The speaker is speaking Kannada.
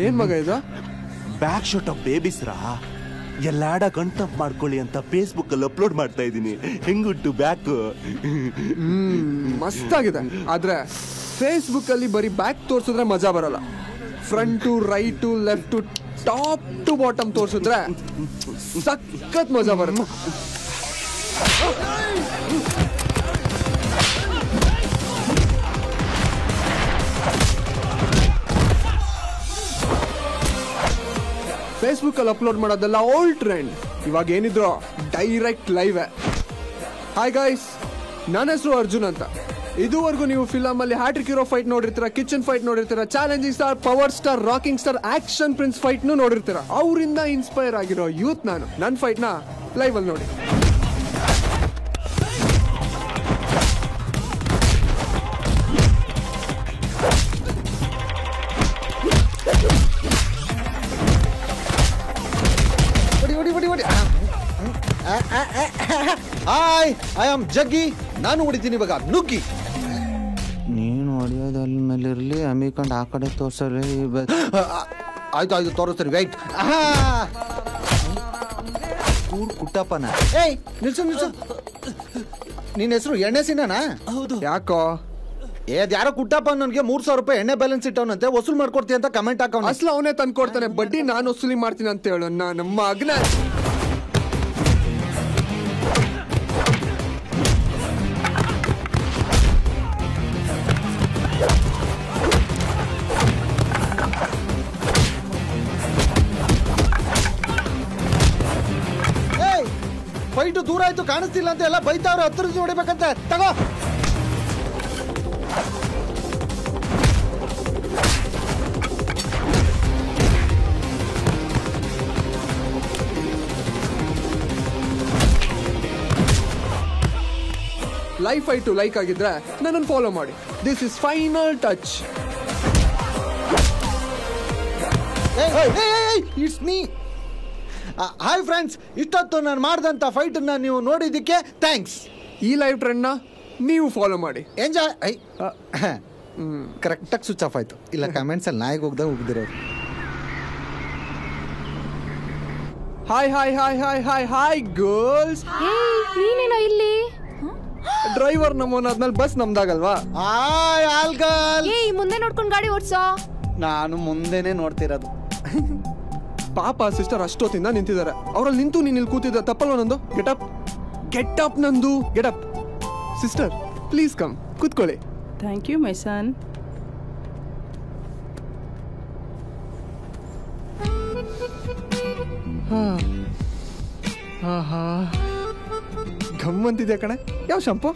ಏನ್ ಮಗ ಇದು? ಬ್ಯಾಕ್ ಶಾಟ್ ಆಫ್ ಬೇಬೀಸ್ ರಾ. ಎಲ್ಲಾಡ ಕಣ್ತಪ್ ಮಾಡ್ಕೊಳ್ಳಿ ಅಂತ ಫೇಸ್ಬುಕ್ ಅಲ್ಲಿ ಅಪ್ಲೋಡ್ ಮಾಡ್ತಾ ಇದ್ದೀನಿ. ಹೆಂಗುಂಟು ಬ್ಯಾಕ್? ಮಸ್ತ್ ಆಗಿದೆ. ಆದ್ರೆ ಫೇಸ್ಬುಕ್ ಅಲ್ಲಿ ಬರೀ ಬ್ಯಾಕ್ ತೋರ್ಸಿದ್ರೆ ಮಜಾ ಬರಲ್ಲ. Front right left top to bottom ತೋರ್ಸಿದ್ರೆ ಸಖತ್ ಮಜಾ ಬರುತ್ತೆ. ಫೇಸ್ಬುಕ್ ಅಲ್ಲಿ ಅಪ್ಲೋಡ್ ಮಾಡೋದೆಲ್ಲ ಓಲ್ಡ್ ಟ್ರೆಂಡ್. ಇವಾಗ ಏನಿದ್ರು ಡೈರೆಕ್ಟ್ ಲೈವ್. ಹಾಯ್ ಗೈಸ್, ನನ್ನ ಹೆಸರು ಅರ್ಜುನ್ ಅಂತ. ಇದುವರೆಗೂ ನೀವು ಫಿಲಮ್ ಅಲ್ಲಿ ಹ್ಯಾಟ್ರಿಕ್ ಹೀರೋ ಫೈಟ್ ನೋಡಿರ್ತೀರ, ಕಿಚನ್ ಫೈಟ್ ನೋಡಿರ್ತೀರ, challenging star, power star, rocking star, action prince fight ನೋಡಿರ್ತೀರ. ಅವರಿಂದ ಇನ್ಸ್ಪೈರ್ ಆಗಿರೋ ಯೂತ್ ನಾನು. ನನ್ನ ಫೈಟ್ ನ ಲೈವ್ ಅಲ್ಲಿ ನೋಡಿ. ಹಾಯ್, ಐ ಆಮ್ ಜಗ್ಗಿ. ನಾನು ಹೊಡಿತೀನಿ ಇವಾಗ ನುಗ್ಗಿ. ನೀನು ಹೊಡಿಯೋದಲ್ಲಿ ಮೇಲೆ ಇರಲಿ, ಅಮ್ಮಿಕೊಂಡು ಆ ಕಡೆ ತೋರ್ಸಲಿ. ಆಯ್ತು ತೋರಿಸ್ತೀರಿ, ವೈಟ್. ಕುಟ್ಟಪ್ಪನ. ಏಯ್ ನಿಲ್ಸು. ನಿನ್ನ ಹೆಸರು ಎಣ್ಣೆ ಸಿನನಾ? ಹೌದು. ಯಾಕೋ? ಯಾರೋ ಕುಟ್ಟಪ್ಪ ನನಗೆ 3,000 ರೂಪಾಯಿ ಎಣ್ಣೆ ಬ್ಯಾಲೆನ್ಸ್ ಇಟ್ಟವನಂತೆ, ವಸೂಲ್ ಮಾಡ್ಕೊಡ್ತೀನಿ ಅಂತ ಕಮೆಂಟ್ ಹಾಕವನ. ಅಸಲು ಅವನೇ ತಂದು ಕೊಡ್ತಾನೆ, ಬಡ್ಡಿ ನಾನು ವಸೂಲಿ ಮಾಡ್ತೀನಿ ಅಂತ ಹೇಳು. ನಮ್ಮ ಮಗನ ಫೈಟು ದೂರ ಆಯ್ತು, ಕಾಣಿಸ್ತಿಲ್ಲ ಅಂತ ಎಲ್ಲ ಬೈತಾವ್ರೆ. ಹತ್ತಿರದ್ದು ಹೊಡಿಬೇಕಂತೆ. ತಗೋ. ಲೈವ್ ಫೈಟು ಲೈಕ್ ಆಗಿದ್ರೆ ನನ್ನನ್ನು ಫಾಲೋ ಮಾಡಿ. This is final touch. It's me. Hi friends, ಇಷ್ಟೊತ್ತು ನಾನು ಮಾಡಿದಂಥ ಫೈಟನ್ನ ನೀವು ನೋಡಿದ್ದಕ್ಕೆ ಥ್ಯಾಂಕ್ಸ್. ಈ ಲೈವ್ ಟ್ರೆಂಡ್ನ ನೀವು ಫಾಲೋ ಮಾಡಿ. ಎಂಜಾಯ್. ಕರೆಕ್ಟಾಗಿ ಸ್ವಿಚ್ ಆಫ್ ಆಯ್ತು. ಇಲ್ಲ ಕಮೆಂಟ್ಸಲ್ಲಿ ನಾಯಿಗೆ ಹೋಗ್ದಾಗ ಹೋಗ್ದಿರೋರು. Hi hi hi hi hi hi girls. ನೀನೇನೋ ಇಲ್ಲಿ? ಡ್ರೈವರ್ ನಮ್ಮನಾದ್ಮೇಲೆ ಬಸ್ ನಮ್ದಾಗಲ್ವಾ? Hi all girls. ಮುಂದೆ ನೋಡ್ಕೊಂಡು ಗಾಡಿ ಓಡ್ಸೋ. ನಾನು ಮುಂದೆನೆ ನೋಡ್ತಿರೋದು. ಪಾಪ ಸಿಸ್ಟರ್ ಅಷ್ಟೊತ್ತಿಂದ ನಿಂತಿದ್ದಾರೆ. ಅವ್ರಲ್ಲಿ ನಿಂತು ನೀನು ಇಲ್ಲಿ ಕೂತಿದ್ದ ತಪ್ಪಲ್ವ ನಂದು? ಗೆಟ್ ಅಪ್ ನಂದು, get up. Sister please come, ಕೂತ್ಕೊಳ್ಳಿ. ಥ್ಯಾಂಕ್ ಯು ಮೈ ಸನ್. ಗಮ್ಮಂತಿದೆ ಕಣೆ. ಯಾವ ಶಾಂಪು?